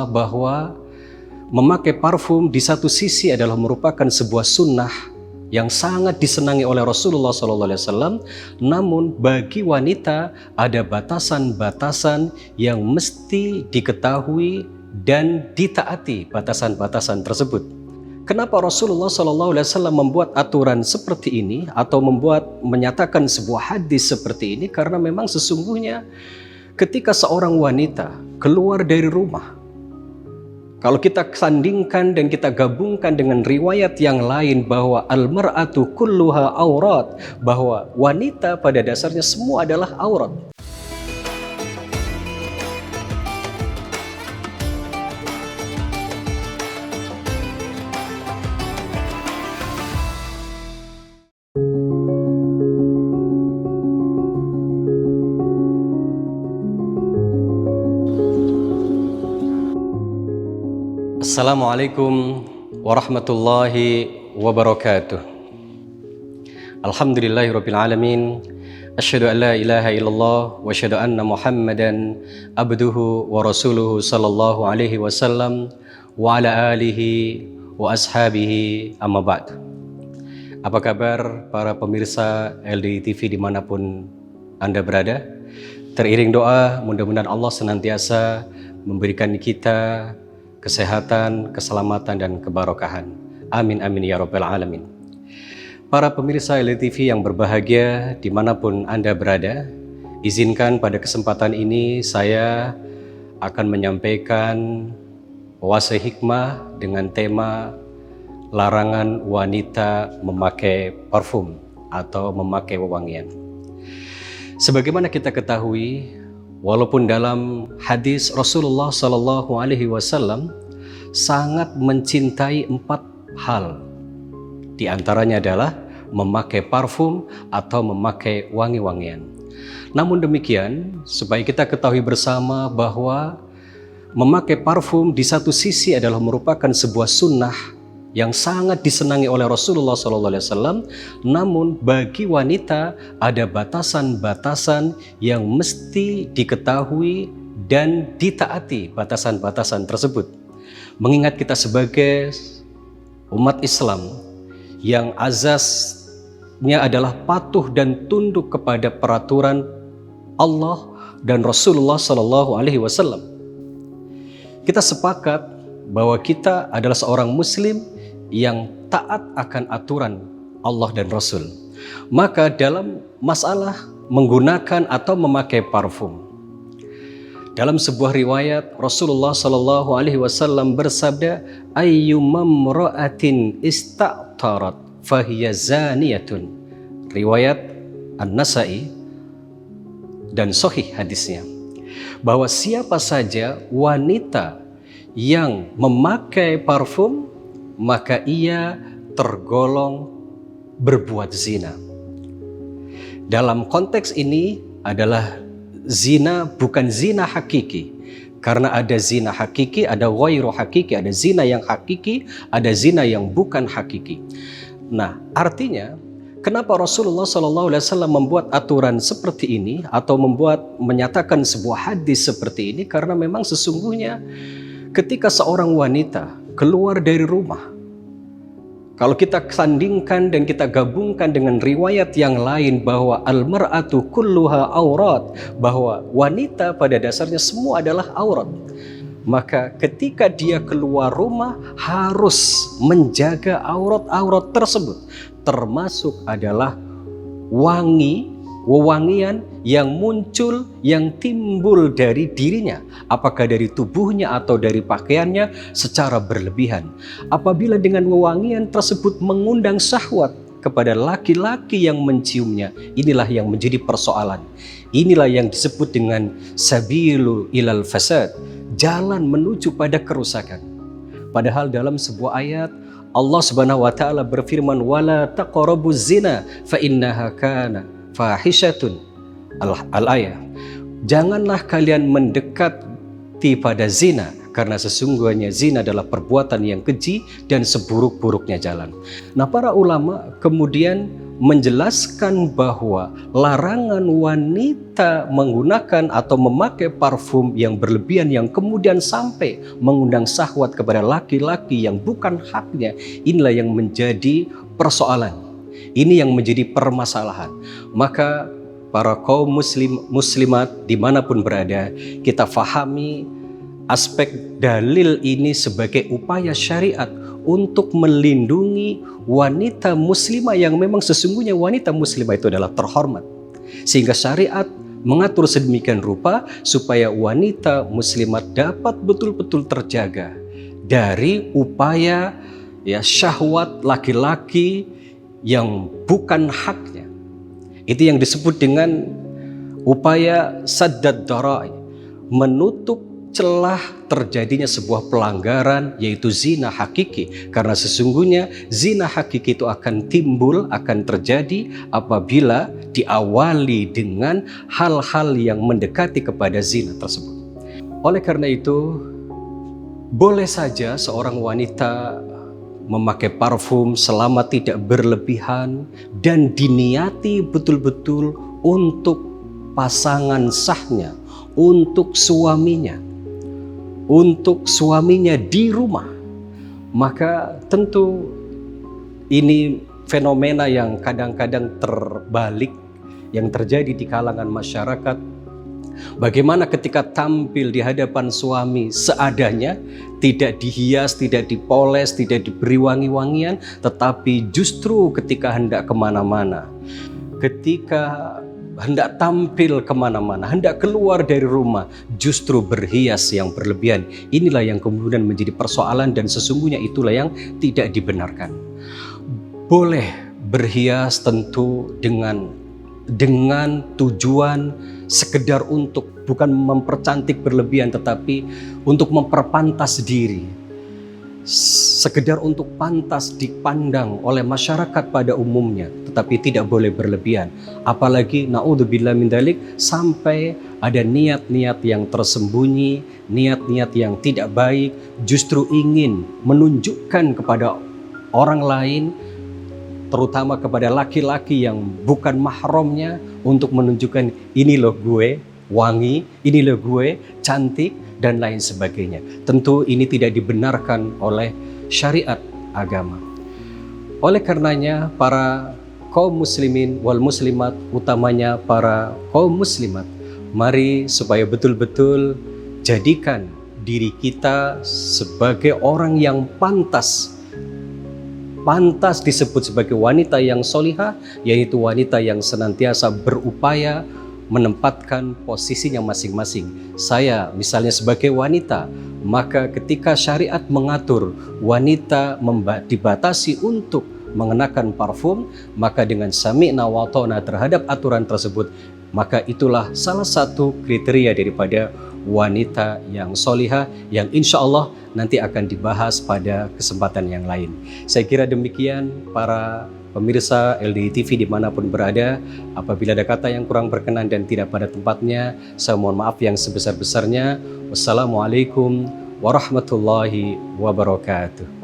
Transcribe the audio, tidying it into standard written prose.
bersama bahwa memakai parfum di satu sisi adalah merupakan sebuah sunnah yang sangat disenangi oleh Rasulullah SAW. Namun bagi wanita ada batasan-batasan yang mesti diketahui dan ditaati batasan-batasan tersebut. Kenapa Rasulullah SAW membuat aturan seperti ini atau menyatakan sebuah hadis seperti ini? Karena memang sesungguhnya ketika seorang wanita keluar dari rumah, kalau kita sandingkan dan kita gabungkan dengan riwayat yang lain bahwa al-mar'atu kulluha aurat, bahwa wanita pada dasarnya semua adalah aurat. Assalamualaikum warahmatullahi wabarakatuh. Alhamdulillahirabbil alamin. Asyhadu an la ilaha illallah wa asyhadu anna Muhammadan abduhu wa rasuluhu sallallahu alaihi wasallam wa ala alihi wa ashabihi amma ba'd. Apa kabar para pemirsa LDI TV dimanapun Anda berada? Teriring doa, mudah-mudahan Allah senantiasa memberikan kita kesehatan, keselamatan, dan kebarokahan. Amin, amin, ya rabbal alamin. Para pemirsa LDI TV yang berbahagia dimanapun Anda berada, izinkan pada kesempatan ini saya akan menyampaikan wa'azah hikmah dengan tema larangan wanita memakai parfum atau memakai wewangian. Sebagaimana kita ketahui, walaupun dalam hadis Rasulullah SAW sangat mencintai 4 hal. Di antaranya adalah memakai parfum atau memakai wangi-wangian. Namun demikian, supaya kita ketahui bersama bahwa memakai parfum di satu sisi adalah merupakan sebuah sunnah yang sangat disenangi oleh Rasulullah SAW. Namun bagi wanita ada batasan-batasan yang mesti diketahui dan ditaati batasan-batasan tersebut. Mengingat kita sebagai umat Islam yang azasnya adalah patuh dan tunduk kepada peraturan Allah dan Rasulullah SAW. Kita sepakat bahwa kita adalah seorang muslim yang taat akan aturan Allah dan Rasul. Maka dalam masalah menggunakan atau memakai parfum, dalam sebuah riwayat Rasulullah SAW bersabda, ayyumamra'atin ista'tarat fahiya zaniyatun. Riwayat An-Nasai dan sahih hadisnya, bahwa siapa saja wanita yang memakai parfum maka ia tergolong berbuat zina. Dalam konteks ini adalah zina bukan zina hakiki. Karena ada zina hakiki, ada ghairu hakiki, ada zina yang hakiki, ada zina yang bukan hakiki. Nah, artinya kenapa Rasulullah SAW membuat aturan seperti ini atau menyatakan sebuah hadis seperti ini? Karena memang sesungguhnya ketika seorang wanita keluar dari rumah, kalau kita sandingkan dan kita gabungkan dengan riwayat yang lain bahwa al-mar'atu kulluha aurat, bahwa wanita pada dasarnya semua adalah aurat, maka ketika dia keluar rumah harus menjaga aurat-aurat tersebut, termasuk adalah wewangian yang muncul, yang timbul dari dirinya, apakah dari tubuhnya atau dari pakaiannya secara berlebihan. Apabila dengan wewangian tersebut mengundang syahwat kepada laki-laki yang menciumnya, inilah yang menjadi persoalan. Inilah yang disebut dengan sabilu ilal fasad, jalan menuju pada kerusakan. Padahal dalam sebuah ayat Allah Subhanahu wa taala berfirman, wala taqrabuz zina fa innaha kana fahisyatun. Al-ayah. Janganlah kalian mendekati pada zina, karena sesungguhnya zina adalah perbuatan yang keji dan seburuk-buruknya jalan. Nah, para ulama kemudian menjelaskan bahwa larangan wanita menggunakan atau memakai parfum yang berlebihan yang kemudian sampai mengundang syahwat kepada laki-laki yang bukan haknya, inilah yang menjadi persoalan. Ini yang menjadi permasalahan. Maka para kaum muslimat dimanapun berada, kita fahami aspek dalil ini sebagai upaya syariat untuk melindungi wanita muslimah yang memang sesungguhnya wanita muslimah itu adalah terhormat. Sehingga syariat mengatur sedemikian rupa supaya wanita muslimat dapat betul-betul terjaga dari upaya syahwat laki-laki yang bukan haknya. Itu yang disebut dengan upaya saddad dhara'i, menutup celah terjadinya sebuah pelanggaran, yaitu zina hakiki. Karena sesungguhnya zina hakiki itu akan timbul, akan terjadi apabila diawali dengan hal-hal yang mendekati kepada zina tersebut. Oleh karena itu, boleh saja seorang wanita memakai parfum selama tidak berlebihan dan diniati betul-betul untuk pasangan sahnya, untuk suaminya di rumah. Maka tentu ini fenomena yang kadang-kadang terbalik yang terjadi di kalangan masyarakat. Bagaimana ketika tampil di hadapan suami seadanya, tidak dihias, tidak dipoles, tidak diberi wangi-wangian, tetapi justru ketika hendak kemana-mana, ketika hendak tampil kemana-mana, hendak keluar dari rumah, justru berhias yang berlebihan. Inilah yang kemudian menjadi persoalan dan sesungguhnya itulah yang tidak dibenarkan. Boleh berhias tentu dengan tujuan sekedar untuk bukan mempercantik berlebihan, tetapi untuk memperpantas diri, sekedar untuk pantas dipandang oleh masyarakat pada umumnya, tetapi tidak boleh berlebihan. Apalagi naudzubillah min dzalik, sampai ada niat-niat yang tersembunyi, niat-niat yang tidak baik, justru ingin menunjukkan kepada orang lain, terutama kepada laki-laki yang bukan mahramnya, untuk menunjukkan ini loh gue wangi, ini loh gue cantik, dan lain sebagainya. Tentu ini tidak dibenarkan oleh syariat agama. Oleh karenanya para kaum muslimin wal muslimat, utamanya para kaum muslimat, mari supaya betul-betul jadikan diri kita sebagai orang yang pantas disebut sebagai wanita yang solihah, yaitu wanita yang senantiasa berupaya menempatkan posisinya masing-masing. Saya misalnya sebagai wanita, maka ketika syariat mengatur wanita dibatasi untuk mengenakan parfum, maka dengan sami'na wa ta'na terhadap aturan tersebut, maka itulah salah satu kriteria daripada wanita yang solihah, yang insya Allah nanti akan dibahas pada kesempatan yang lain. Saya kira demikian para pemirsa LDI TV dimanapun berada. Apabila ada kata yang kurang berkenan dan tidak pada tempatnya, saya mohon maaf yang sebesar-besarnya. Wassalamualaikum warahmatullahi wabarakatuh.